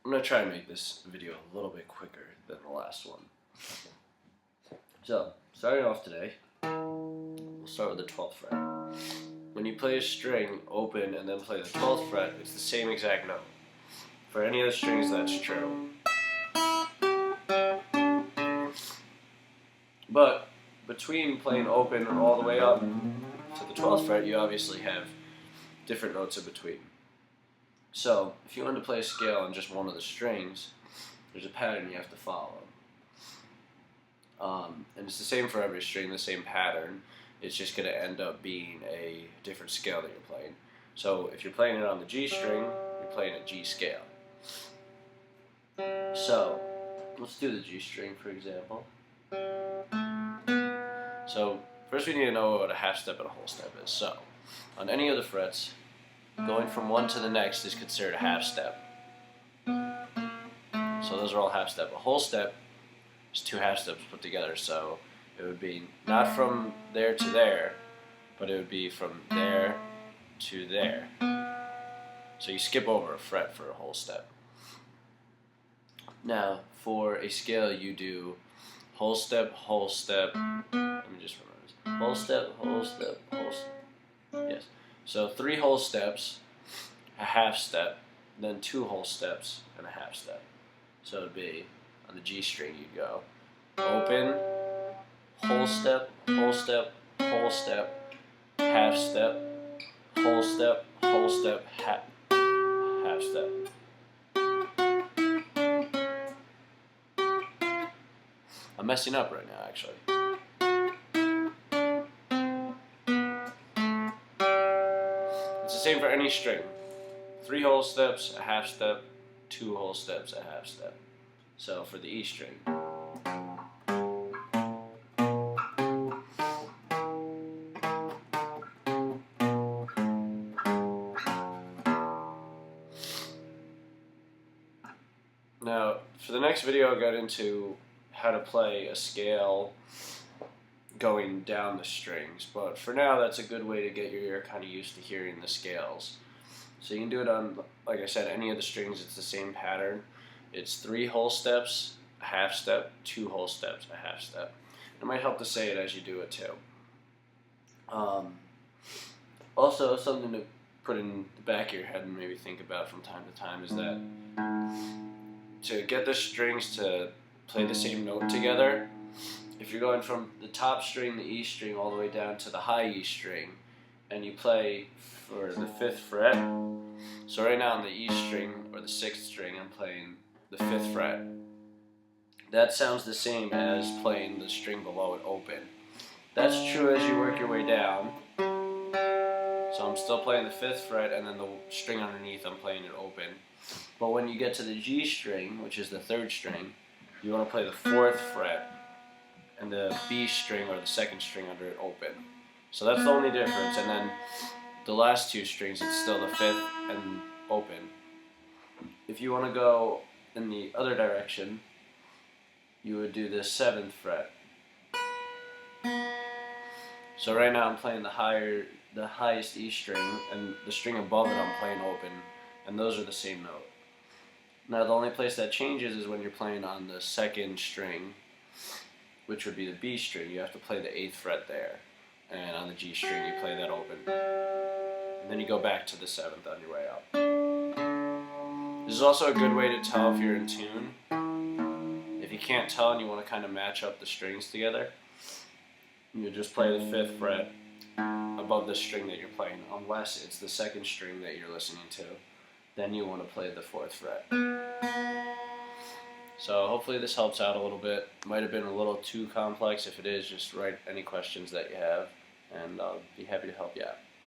I'm going to try and make this video a little bit quicker than the last one. So, starting off today, we'll start with the 12th fret. When you play a string open and then play the 12th fret, it's the same exact note. For any of the strings, that's true. But between playing open and all the way up to the 12th fret, you obviously have different notes in between. So, if you want to play a scale on just one of the strings, there's a pattern you have to follow. And it's the same for every string, the same pattern. It's just going to end up being a different scale that you're playing. So, if you're playing it on the G string, you're playing a G scale. So, let's do the G string for example. So, first we need to know what a half step and a whole step is. So, on any of the frets, going from one to the next is considered a half step. So those are all half step. A whole step is two half steps put together. So it would be not from there to there, but it would be from there to there. So you skip over a fret for a whole step. Now, for a scale, you do whole step, whole step. Let me just remember this. Whole step, whole step, whole step. Yes. So 3 whole steps, a half step, then 2 whole steps, and a half step. So it would be, on the G string, you'd go open, whole step, whole step, whole step, half step, whole step, half step. I'm messing up right now, actually. It's the same for any string. 3 whole steps, a half step, 2 whole steps, a half step. So for the E string. Now, for the next video, I'll get into how to play a scale going down the strings, but for now that's a good way to get your ear kind of used to hearing the scales. So you can do it on, like I said, any of the strings. It's the same pattern. It's 3 whole steps, a half step, 2 whole steps, a half step. It might help to say it as you do it too. Also, something to put in the back of your head and maybe think about from time to time is that to get the strings to play the same note together, if you're going from the top string, the E string, all the way down to the high E string, and you play for the 5th fret, so right now on the E string or the 6th string, I'm playing the 5th fret. That sounds the same as playing the string below it open. That's true as you work your way down. So I'm still playing the 5th fret, and then the string underneath, I'm playing it open. But when you get to the G string, which is the 3rd string, you want to play the 4th fret and the B string or the 2nd string under it open. So that's the only difference. And then the last 2 strings, it's still the 5th and open. If you want to go in the other direction, you would do the 7th fret. So right now I'm playing the highest E string, and the string above it I'm playing open, and those are the same note. Now the only place that changes is when you're playing on the 2nd string, which would be the B string. You have to play the 8th fret there, and on the G string you play that open. And then you go back to the 7th on your way up. This is also a good way to tell if you're in tune. If you can't tell and you want to kind of match up the strings together, you just play the 5th fret above the string that you're playing, unless it's the 2nd string that you're listening to. Then you want to play the 4th fret. So hopefully this helps out a little bit. Might have been a little too complex. If it is, just write any questions that you have, and I'll be happy to help you out.